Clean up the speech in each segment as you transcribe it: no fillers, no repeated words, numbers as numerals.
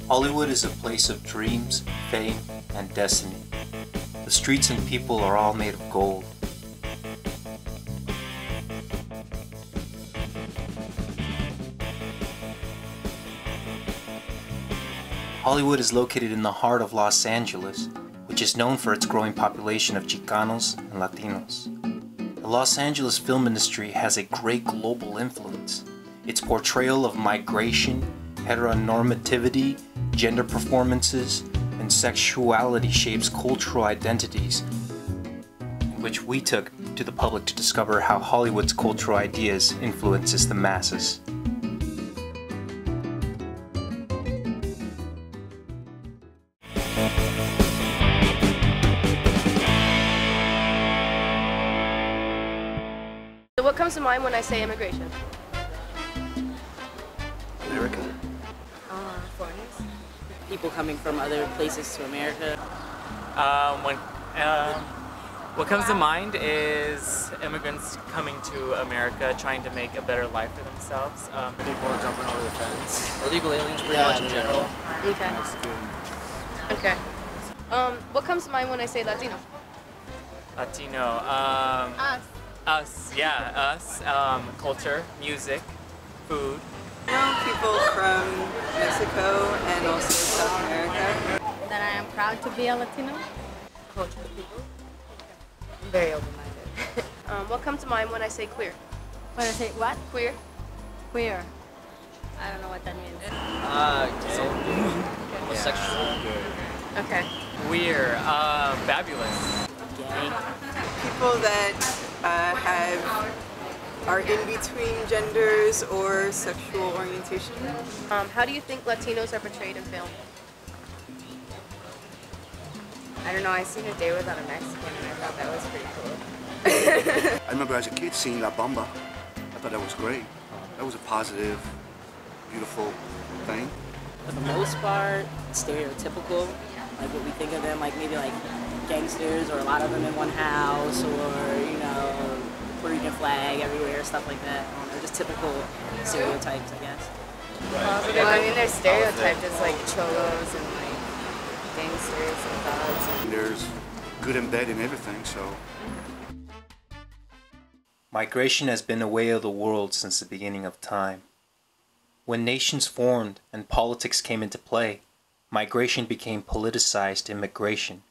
Hollywood is a place of dreams, fame, and destiny. The streets and people are all made of gold. Hollywood is located in the heart of Los Angeles, which is known for its growing population of Chicanos and Latinos. The Los Angeles film industry has a great global influence. Its portrayal of migration, heteronormativity, gender performances, and sexuality shapes cultural identities, in which we took to the public to discover how Hollywood's cultural ideas influences the masses. So what comes to mind when I say immigration? America. Foreigners. People coming from other places to America. What comes to mind is immigrants coming to America trying to make a better life for themselves. People are jumping over the fence. Illegal aliens pretty much in general. Okay. Okay. What comes to mind when I say Latino? Latino. Us. Us. Yeah, us. Culture, music, food. I know people from Mexico and also South America. That I am proud to be a Latino. Cultural people. I'm very open-minded. What comes to mind when I say queer? When I say what? Queer. Queer. I don't know what that means. Homosexual. Okay. We're fabulous. Gay. People that are in between genders or sexual orientation. How do you think Latinos are portrayed in film? I don't know, I seen A Day Without a Mexican and I thought that was pretty cool. I remember as a kid seeing La Bamba. I thought that was great. That was a positive, beautiful thing. For the most part, stereotypical. Like what we think of them, like maybe like gangsters or a lot of them in one house or, you know, Puerto Rican flag everywhere, stuff like that. They're just typical stereotypes, I guess. Well, I mean, they're stereotyped as like cholos and like gangsters and thugs. And There's good and bad in everything, so. Migration has been a way of the world since the beginning of time. When nations formed and politics came into play, migration became politicized immigration.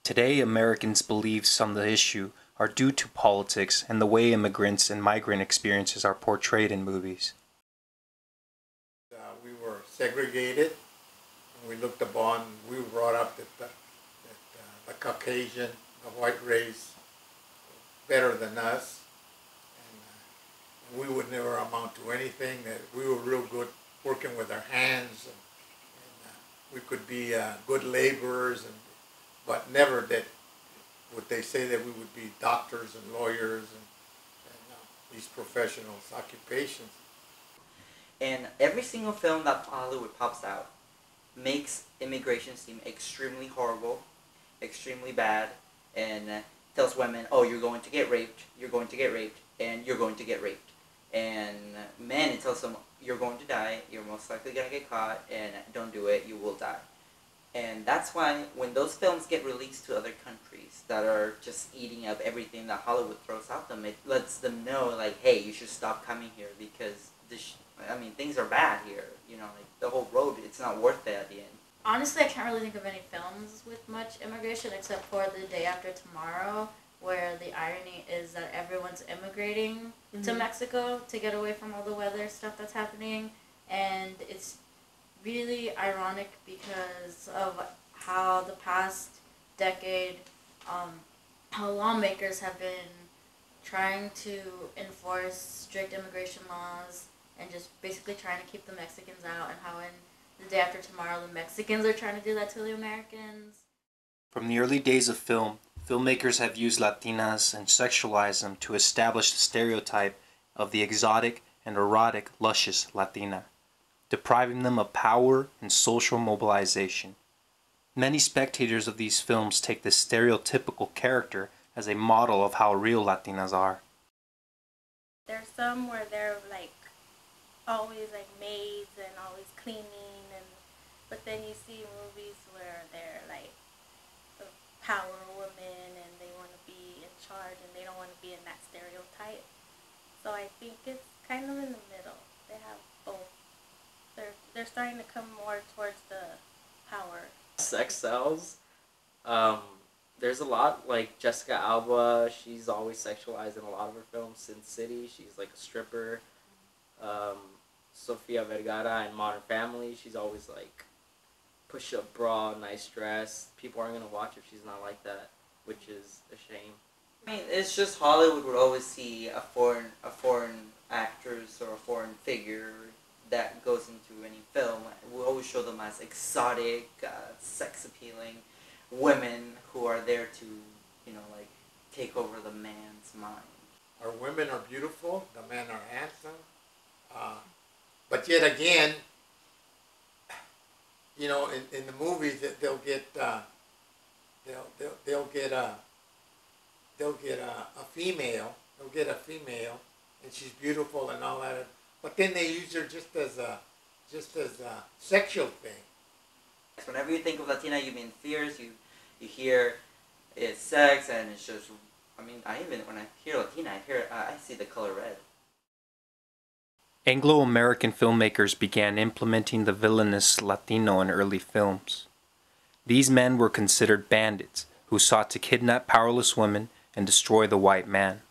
Today, Americans believe some of the issue are due to politics and the way immigrants and migrant experiences are portrayed in movies. We were segregated, and we looked upon, we were brought up that the Caucasian, the white race, better than us, and we would never amount to anything, that we were real good working with our hands, and we could be good laborers, but never that would they say that we would be doctors and lawyers and these professionals' occupations. And every single film that Hollywood pops out makes immigration seem extremely horrible, extremely bad, and tells women, oh, you're going to get raped, you're going to get raped, and you're going to get raped. And men, it tells them, you're going to die, you're most likely going to get caught, and don't do it, you will die. And that's why when those films get released to other countries that are just eating up everything that Hollywood throws at them, it lets them know, like, hey, you should stop coming here because things are bad here. You know, like the whole road, it's not worth it at the end. honestly, I can't really think of any films with much immigration except for The Day After Tomorrow, where the irony is that everyone's immigrating to Mexico to get away from all the weather stuff that's happening, and it's really ironic because of how the past decade, how lawmakers have been trying to enforce strict immigration laws and just basically trying to keep the Mexicans out, and how in The Day After Tomorrow the Mexicans are trying to do that to the Americans. From the early days of film, filmmakers have used Latinas and sexualized them to establish the stereotype of the exotic and erotic, luscious Latina, depriving them of power and social mobilization. Many spectators of these films take this stereotypical character as a model of how real Latinas are. There's some where they're like always like maids and always cleaning and starting to come more towards the power. Sex sells. There's a lot, like Jessica Alba, she's always sexualized in a lot of her films. Sin City, she's like a stripper. Sofia Vergara in Modern Family, she's always like push-up bra, nice dress. People aren't gonna watch if she's not like that, which is a shame. I mean, it's just Hollywood would always see a foreign actress or a foreign figure that goes into any film. We always show them as exotic, sex appealing women who are there to, you know, like take over the man's mind. Our women are beautiful. The men are handsome. But yet again, you know, in the movies they'll get a female. They'll get a female, and she's beautiful and all that. But then they use her just as a sexual thing. Whenever you think of Latina, you mean fierce. You hear it's sex, and it's just. I mean, when I hear Latina, I see the color red. Anglo-American filmmakers began implementing the villainous Latino in early films. These men were considered bandits who sought to kidnap powerless women and destroy the white man.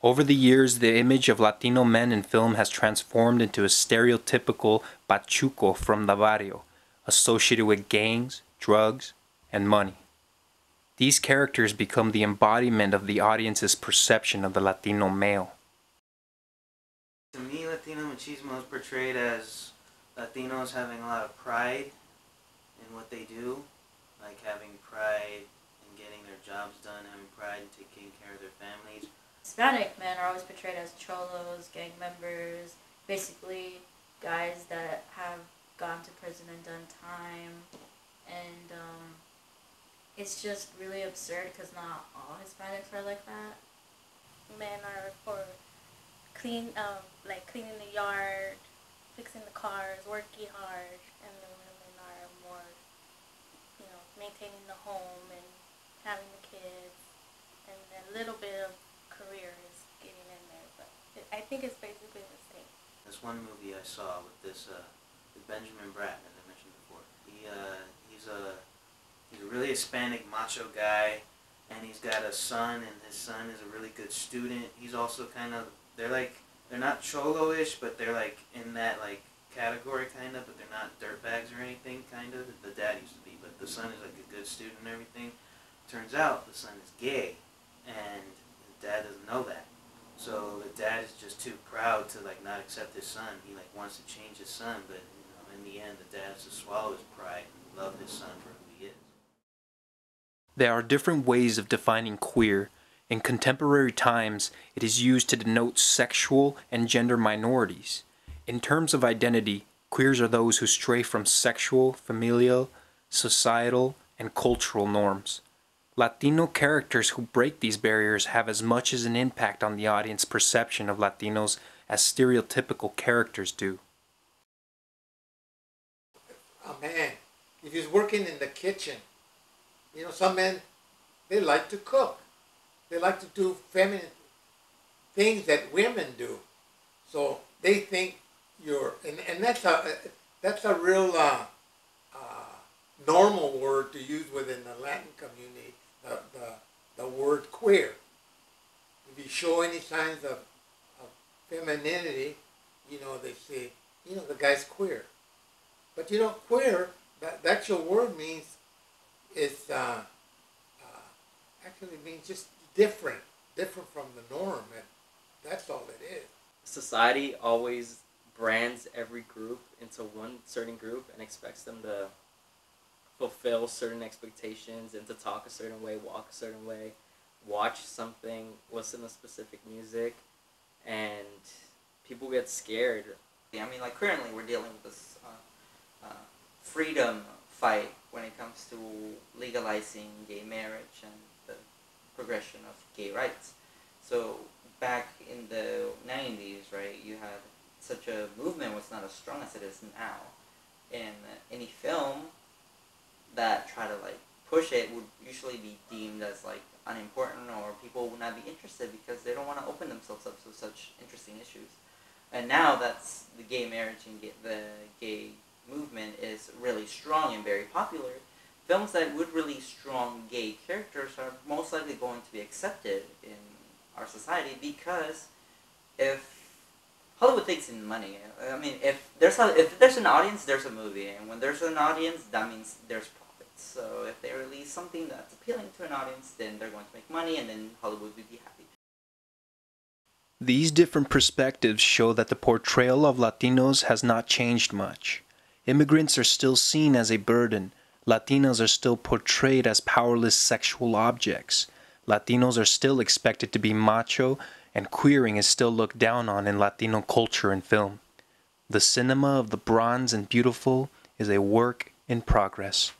Over the years, the image of Latino men in film has transformed into a stereotypical pachuco from the barrio, associated with gangs, drugs, and money. These characters become the embodiment of the audience's perception of the Latino male. To me, Latino machismo is portrayed as Latinos having a lot of pride in what they do, like having pride in getting their jobs done, having pride in taking care of their families. Hispanic men are always portrayed as cholos, gang members, basically guys that have gone to prison and done time, and it's just really absurd because not all Hispanics are like that. Men are for cleaning the yard, fixing the cars, working hard, and the women are more, you know, maintaining the home and having the kids, and a little bit of career is getting in there, but I think it's basically the same. This one movie I saw with this with Benjamin Bratt, as I mentioned before. He's a really Hispanic macho guy, and he's got a son, and his son is a really good student. He's also kind of they're not cholo-ish, but they're like in that like category kind of, but they're not dirtbags or anything kind of. The dad used to be, but the son is like a good student and everything. Turns out the son is gay, and the dad doesn't know that. So the dad is just too proud to like not accept his son. He like wants to change his son, but you know, in the end, the dad has to swallow his pride and love his son for who he is. There are different ways of defining queer. In contemporary times, it is used to denote sexual and gender minorities. In terms of identity, queers are those who stray from sexual, familial, societal, and cultural norms. Latino characters who break these barriers have as much as an impact on the audience perception of Latinos as stereotypical characters do. A man, if he's working in the kitchen, you know, some men, they like to cook. They like to do feminine things that women do. So they think you're, and that's a real normal word to use within the Latin community, the word queer. If you show any signs of femininity, you know, they say, you know, the guy's queer. But you know, queer, that actual word means, actually means just different from the norm, and that's all it is. Society always brands every group into one certain group and expects them to fulfill certain expectations and to talk a certain way, walk a certain way, watch something, listen to specific music, and people get scared. I mean, like currently we're dealing with this freedom fight when it comes to legalizing gay marriage and the progression of gay rights. So back in the 90s, right, you had such a movement was not as strong as it is now. And any film that try to like push it would usually be deemed as like unimportant, or people would not be interested because they don't want to open themselves up to such interesting issues. And now that's the gay marriage and the gay movement is really strong and very popular, films that would release strong gay characters are most likely going to be accepted in our society, because if Hollywood takes in money, I mean, if there's an audience, there's a movie, and when there's an audience, that means there's profits. So if they release something that's appealing to an audience, then they're going to make money, and then Hollywood would be happy. These different perspectives show that the portrayal of Latinos has not changed much. Immigrants are still seen as a burden. Latinos are still portrayed as powerless sexual objects. Latinos are still expected to be macho, and queering is still looked down on in Latino culture and film. The cinema of the bronze and beautiful is a work in progress.